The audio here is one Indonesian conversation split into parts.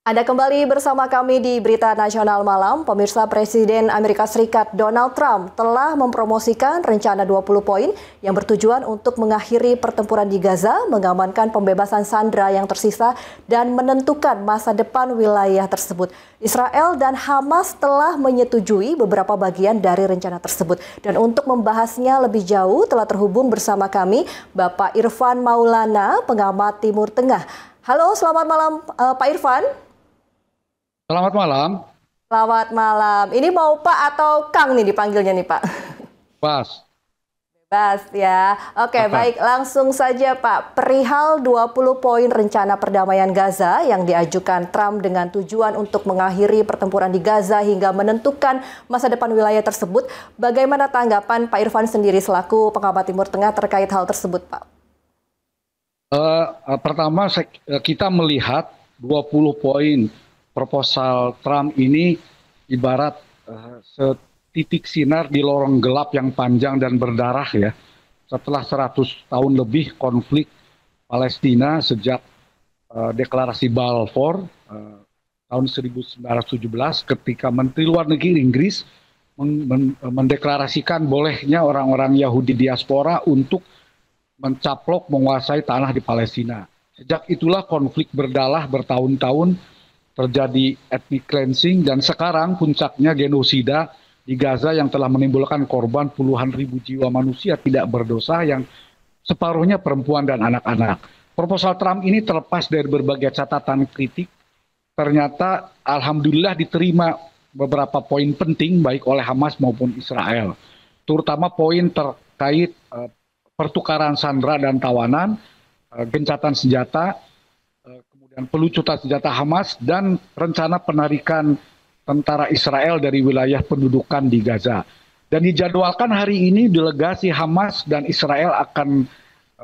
Anda kembali bersama kami di Berita Nasional Malam. Pemirsa, Presiden Amerika Serikat Donald Trump telah mempromosikan rencana 20 poin yang bertujuan untuk mengakhiri pertempuran di Gaza, mengamankan pembebasan sandera yang tersisa, dan menentukan masa depan wilayah tersebut. Israel dan Hamas telah menyetujui beberapa bagian dari rencana tersebut. Dan untuk membahasnya lebih jauh telah terhubung bersama kami Bapak Irfan Maulana, pengamat Timur Tengah. Halo, selamat malam Pak Irfan. Selamat malam, Selamat malam. Ini mau Pak atau Kang nih dipanggilnya nih Pak? Bas. Bebas ya. Oke, baik. Langsung saja Pak. Perihal 20 poin rencana perdamaian Gaza yang diajukan Trump dengan tujuan untuk mengakhiri pertempuran di Gaza hingga menentukan masa depan wilayah tersebut. Bagaimana tanggapan Pak Irfan sendiri selaku pengamat Timur Tengah terkait hal tersebut, Pak? Pertama, kita melihat 20 poin proposal Trump ini ibarat setitik sinar di lorong gelap yang panjang dan berdarah ya. Setelah 100 tahun lebih konflik Palestina sejak deklarasi Balfour tahun 1917 ketika Menteri Luar Negeri Inggris mendeklarasikan bolehnya orang-orang Yahudi diaspora untuk mencaplok menguasai tanah di Palestina. Sejak itulah konflik berdalah bertahun-tahun, terjadi ethnic cleansing, dan sekarang puncaknya genosida di Gaza yang telah menimbulkan korban puluhan ribu jiwa manusia tidak berdosa yang separuhnya perempuan dan anak-anak. Proposal Trump ini terlepas dari berbagai catatan kritik, ternyata alhamdulillah diterima beberapa poin penting baik oleh Hamas maupun Israel. Terutama poin terkait pertukaran sandera dan tawanan, gencatan senjata, kemudian pelucutan senjata Hamas, dan rencana penarikan tentara Israel dari wilayah pendudukan di Gaza. Dan dijadwalkan hari ini delegasi Hamas dan Israel akan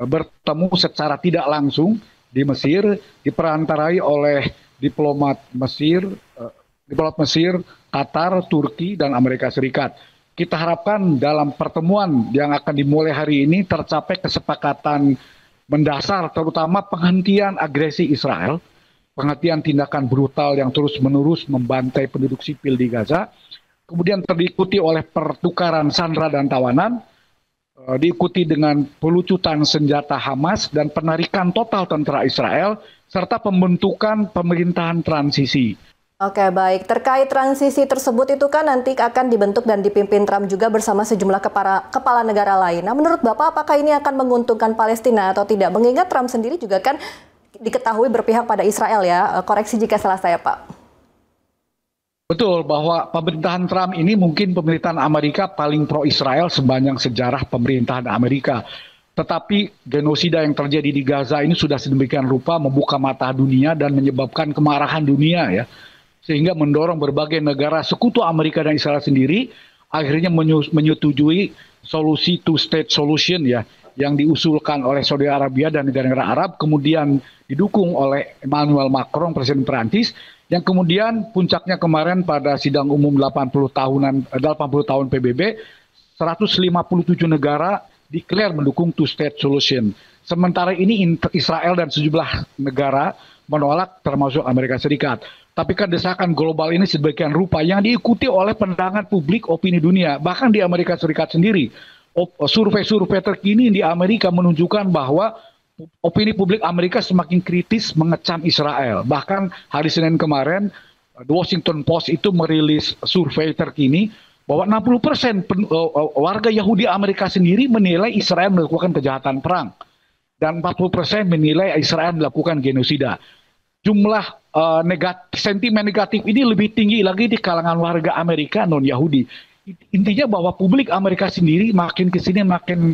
bertemu secara tidak langsung di Mesir, diperantarai oleh diplomat Mesir, Qatar, Turki, dan Amerika Serikat. Kita harapkan dalam pertemuan yang akan dimulai hari ini tercapai kesepakatan mendasar, terutama penghentian agresi Israel, penghentian tindakan brutal yang terus-menerus membantai penduduk sipil di Gaza, kemudian diikuti oleh pertukaran sandera dan tawanan, diikuti dengan pelucutan senjata Hamas dan penarikan total tentara Israel, serta pembentukan pemerintahan transisi. Oke, baik. Terkait transisi tersebut itu kan nanti akan dibentuk dan dipimpin Trump juga bersama sejumlah kepala negara lain. Nah, menurut Bapak apakah ini akan menguntungkan Palestina atau tidak? Mengingat Trump sendiri juga kan diketahui berpihak pada Israel ya. Koreksi jika salah saya, Pak. Betul, bahwa pemerintahan Trump ini mungkin pemerintahan Amerika paling pro-Israel sepanjang sejarah pemerintahan Amerika. Tetapi genosida yang terjadi di Gaza ini sudah sedemikian rupa membuka mata dunia dan menyebabkan kemarahan dunia ya. Sehingga mendorong berbagai negara sekutu Amerika dan Israel sendiri akhirnya menyetujui solusi two-state solution ya, yang diusulkan oleh Saudi Arabia dan negara-negara Arab, kemudian didukung oleh Emmanuel Macron, Presiden Prancis, yang kemudian puncaknya kemarin pada sidang umum 80 tahun PBB, 157 negara declare mendukung two-state solution. Sementara ini Israel dan sejumlah negara menolak, termasuk Amerika Serikat. Tapi kan desakan global ini sedemikian rupa yang diikuti oleh pandangan publik opini dunia. Bahkan di Amerika Serikat sendiri, survei-survei terkini di Amerika menunjukkan bahwa opini publik Amerika semakin kritis mengecam Israel. Bahkan hari Senin kemarin, The Washington Post itu merilis survei terkini bahwa 60% warga Yahudi Amerika sendiri menilai Israel melakukan kejahatan perang. Dan 40% menilai Israel melakukan genosida. Jumlah sentimen negatif ini lebih tinggi lagi di kalangan warga Amerika non-Yahudi. Intinya bahwa publik Amerika sendiri makin kesini makin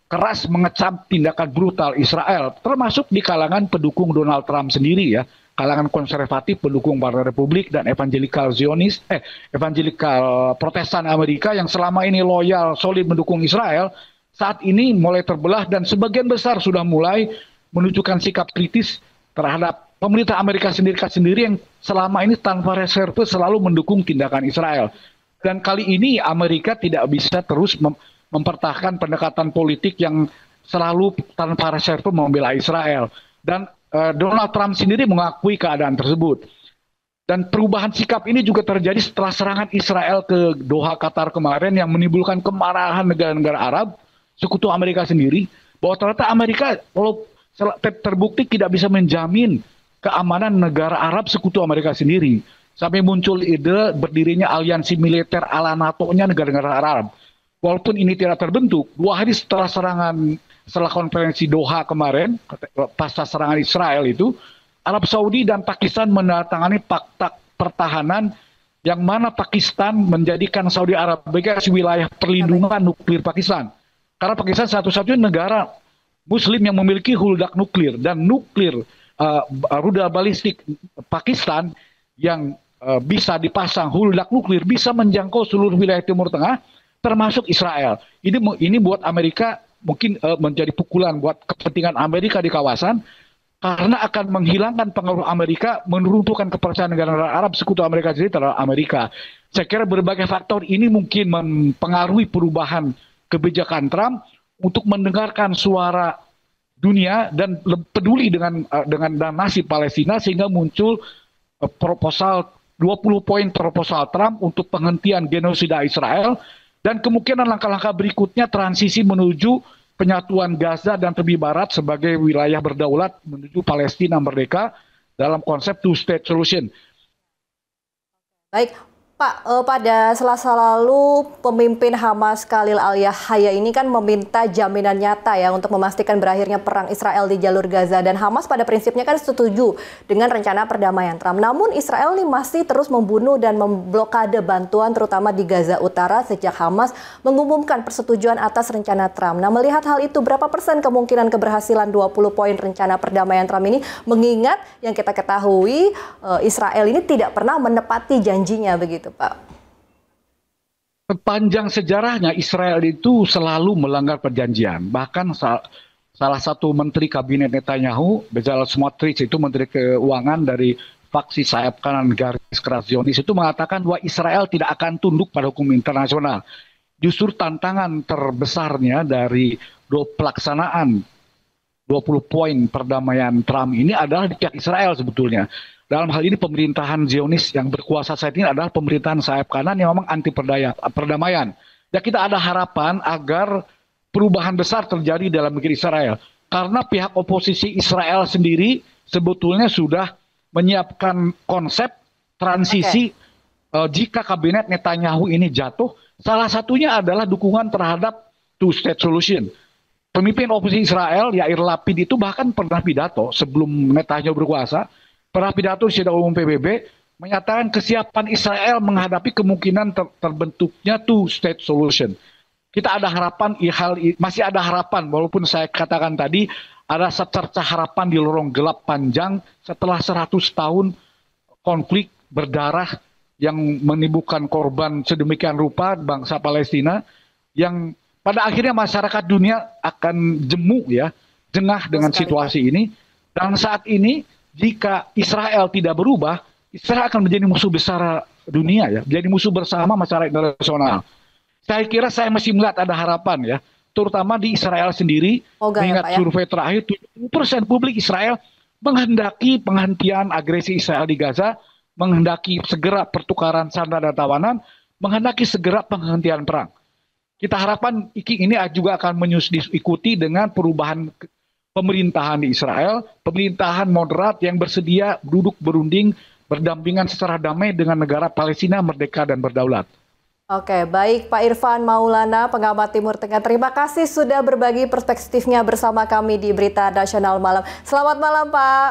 keras mengecam tindakan brutal Israel, termasuk di kalangan pendukung Donald Trump sendiri ya, kalangan konservatif pendukung Partai Republik dan evangelikal Protestan Amerika yang selama ini loyal solid mendukung Israel, saat ini mulai terbelah dan sebagian besar sudah mulai menunjukkan sikap kritis terhadap pemerintah Amerika sendiri yang selama ini tanpa reserve selalu mendukung tindakan Israel. Dan kali ini Amerika tidak bisa terus mempertahankan pendekatan politik yang selalu tanpa reserve membela Israel. Dan Donald Trump sendiri mengakui keadaan tersebut. Dan perubahan sikap ini juga terjadi setelah serangan Israel ke Doha, Qatar kemarin yang menimbulkan kemarahan negara-negara Arab, sekutu Amerika sendiri, bahwa ternyata Amerika kalau terbukti tidak bisa menjamin keamanan negara Arab sekutu Amerika sendiri. Sampai muncul ide berdirinya aliansi militer ala NATO-nya negara-negara Arab. Walaupun ini tidak terbentuk, 2 hari setelah konferensi Doha kemarin, pasca serangan Israel itu, Arab Saudi dan Pakistan menandatangani fakta pertahanan yang mana Pakistan menjadikan Saudi Arabia sebagai wilayah perlindungan nuklir Pakistan. Karena Pakistan satu-satunya negara Muslim yang memiliki huldak nuklir, dan nuklir rudal balistik Pakistan yang bisa dipasang huldak nuklir bisa menjangkau seluruh wilayah Timur Tengah, termasuk Israel. Ini buat Amerika mungkin menjadi pukulan buat kepentingan Amerika di kawasan, karena akan menghilangkan pengaruh Amerika, menurunkan kepercayaan negara-negara Arab sekutu Amerika sendiri terhadap Amerika. Saya kira berbagai faktor ini mungkin mempengaruhi perubahan kebijakan Trump untuk mendengarkan suara dunia dan peduli dengan nasib Palestina, sehingga muncul proposal 20 poin proposal Trump untuk penghentian genosida Israel, dan kemungkinan langkah-langkah berikutnya transisi menuju penyatuan Gaza dan tepi barat sebagai wilayah berdaulat menuju Palestina merdeka dalam konsep two-state solution. Baik, Pak, pada Selasa lalu pemimpin Hamas Khalil al-Yahya ini kan meminta jaminan nyata ya untuk memastikan berakhirnya perang Israel di jalur Gaza, dan Hamas pada prinsipnya kan setuju dengan rencana perdamaian Trump. Namun Israel ini masih terus membunuh dan memblokade bantuan terutama di Gaza Utara sejak Hamas mengumumkan persetujuan atas rencana Trump. Nah, melihat hal itu, berapa persen kemungkinan keberhasilan 20 poin rencana perdamaian Trump ini, mengingat yang kita ketahui Israel ini tidak pernah menepati janjinya begitu, Pak? Sepanjang sejarahnya Israel itu selalu melanggar perjanjian. Bahkan salah satu menteri kabinet Netanyahu, Bezalel Smotrich, itu menteri keuangan dari faksi sayap kanan garis keras Zionis, itu mengatakan bahwa Israel tidak akan tunduk pada hukum internasional. Justru tantangan terbesarnya dari pelaksanaan 20 poin perdamaian Trump ini adalah di pihak Israel sebetulnya. Dalam hal ini pemerintahan Zionis yang berkuasa saat ini adalah pemerintahan sayap kanan yang memang anti perdamaian. Ya, kita ada harapan agar perubahan besar terjadi dalam negeri Israel. Karena pihak oposisi Israel sendiri sebetulnya sudah menyiapkan konsep transisi jika kabinet Netanyahu ini jatuh. Salah satunya adalah dukungan terhadap two-state solution. Pemimpin oposisi Israel, Yair Lapid, itu bahkan pernah pidato sebelum Netanyahu berkuasa. Pernah pidato di sidang umum PBB menyatakan kesiapan Israel menghadapi kemungkinan terbentuknya two-state solution. Kita ada harapan, masih ada harapan, walaupun saya katakan tadi ada secercah harapan di lorong gelap panjang setelah 100 tahun konflik berdarah yang menimbulkan korban sedemikian rupa bangsa Palestina, yang pada akhirnya masyarakat dunia akan jengah dengan situasi ini. Dan saat ini jika Israel tidak berubah, Israel akan menjadi musuh besar dunia ya, menjadi musuh bersama masyarakat internasional. Saya kira saya masih melihat ada harapan ya, terutama di Israel sendiri. Mengingat survei terakhir 70% publik Israel menghendaki penghentian agresi Israel di Gaza, menghendaki segera pertukaran sandera dan tawanan, menghendaki segera penghentian perang. Kita harapkan ini juga akan diikuti dengan perubahan pemerintahan di Israel, pemerintahan moderat yang bersedia duduk berunding, berdampingan secara damai dengan negara Palestina merdeka dan berdaulat. Oke, baik Pak Irfan Maulana, pengamat Timur Tengah. Terima kasih sudah berbagi perspektifnya bersama kami di Berita Nasional Malam. Selamat malam, Pak.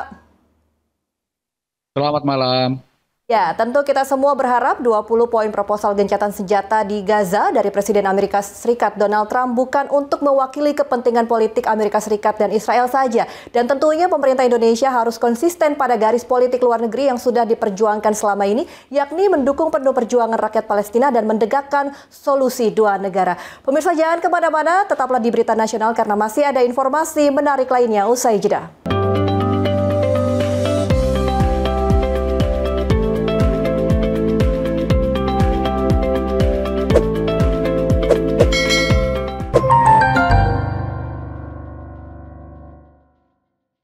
Selamat malam. Ya, tentu kita semua berharap 20 poin proposal gencatan senjata di Gaza dari Presiden Amerika Serikat Donald Trump bukan untuk mewakili kepentingan politik Amerika Serikat dan Israel saja. Dan tentunya pemerintah Indonesia harus konsisten pada garis politik luar negeri yang sudah diperjuangkan selama ini, yakni mendukung penuh perjuangan rakyat Palestina dan mendegakkan solusi dua negara. Pemirsa, jangan kemana-mana, tetaplah di Berita Nasional karena masih ada informasi menarik lainnya usai jeda.